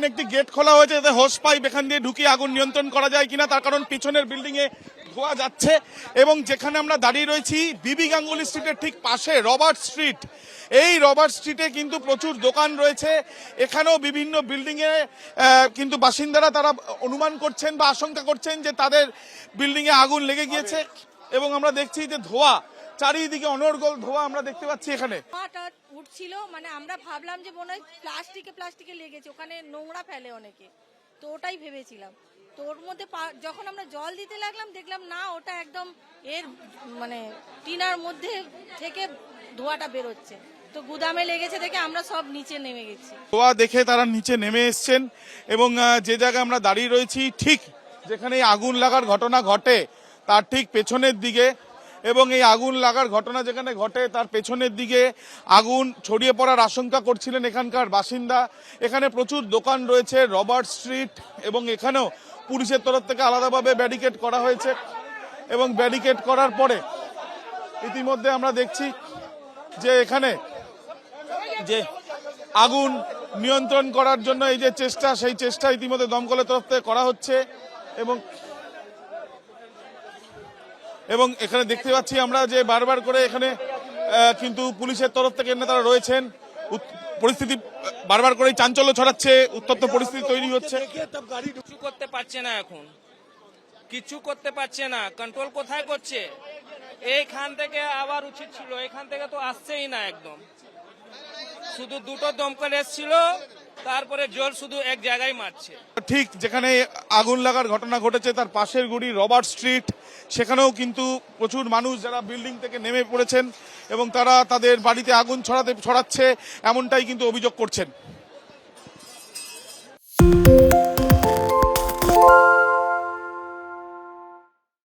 একটি গেট খোলা হয়েছে যাতে হোস পাইপ এখান দিয়ে ঢুকিয়ে আগুন নিয়ন্ত্রণ করা যায় কিনা, তার কারণ পিছনের বিল্ডিং এ ধোয়া যাচ্ছে। এবং যেখানে আমরা দাঁড়িয়ে রয়েছি বিবি গাঙ্গুলি স্ট্রিটের ঠিক পাশে রবার্ট স্ট্রিট, এই রবার্ট স্ট্রিটে কিন্তু প্রচুর দোকান রয়েছে। এখানেও বিভিন্ন বিল্ডিং এ কিন্তু বাসিন্দারা তারা অনুমান করছেন বা আশঙ্কা করছেন যে তাদের বিল্ডিং এ আগুন লেগে গিয়েছে। এবং আমরা দেখছি যে ধোয়া চারিদিকে অনর্গল ধোয়া আমরা দেখতে পাচ্ছি। এখানে উঠছিল, মানে আমরা ভাবলাম যে মনে হয় প্লাস্টিকে লেগেছে, ওখানে নোংরা ফেলে অনেকে, তো ওটাই ভেবেছিলাম। তো ওর মধ্যে যখন আমরা জল দিতে লাগলাম দেখলাম না, ওটা একদম এর মানে টিনার মধ্যে থেকে ধোঁয়াটা বেরোচ্ছে। তো গুদামে লেগেছে দেখে আমরা সব নিচে নেমে গেছি। ধোঁয়া দেখে তারা নিচে নেমে এসছেন এবং যে জায়গায় আমরা দাঁড়িয়ে রয়েছি ঠিক যেখানে আগুন লাগার ঘটনা ঘটে তার ঠিক পেছনের দিকে, এবং এই আগুন লাগার ঘটনা যেখানে ঘটে তার পেছনের দিকে আগুন ছড়িয়ে পড়ার আশঙ্কা করছিলেন এখানকার বাসিন্দা। এখানে প্রচুর দোকান রয়েছে রবার্ট স্ট্রিট, এবং এখানেও পুলিশের তরফ থেকে আলাদাভাবে ব্যারিকেড করা হয়েছে। এবং ব্যারিকেড করার পরে ইতিমধ্যে আমরা দেখছি যে এখানে যে আগুন নিয়ন্ত্রণ করার জন্য এই যে চেষ্টা, সেই চেষ্টা ইতিমধ্যে দমকলের তরফ থেকে করা হচ্ছে। এবং এখানে দেখতে পাচ্ছি আমরা যে বারবার করে এখানে কিন্তু পুলিশের তরফ থেকে তারা রয়েছেন। পরিস্থিতি বারবার করে চাঞ্চল্য ছড়াচ্ছে, উত্তপ্ত পরিস্থিতি তৈরি হচ্ছে। কিছু করতে পারছে না, এখন কিছু করতে পারছে না, কন্ট্রোল কোথায় করছে? এইখান থেকে আবার উচিত ছিল, এখান থেকে তো আসছেই না একদম। শুধু দুটো দমকল এসেছিল, তারপরে জল শুধু এক জায়গায় মারছে। ঠিক যেখানে আগুন লাগার ঘটনা ঘটেছে তার পাশের গুড়ি রবার্ট স্ট্রিট, সেখানেও কিন্তু প্রচুর মানুষ যারা বিল্ডিং থেকে নেমে পড়েছেন এবং তারা তাদের বাড়িতে আগুন ছড়াচ্ছে এমনটাই কিন্তু অভিযোগ করছেন।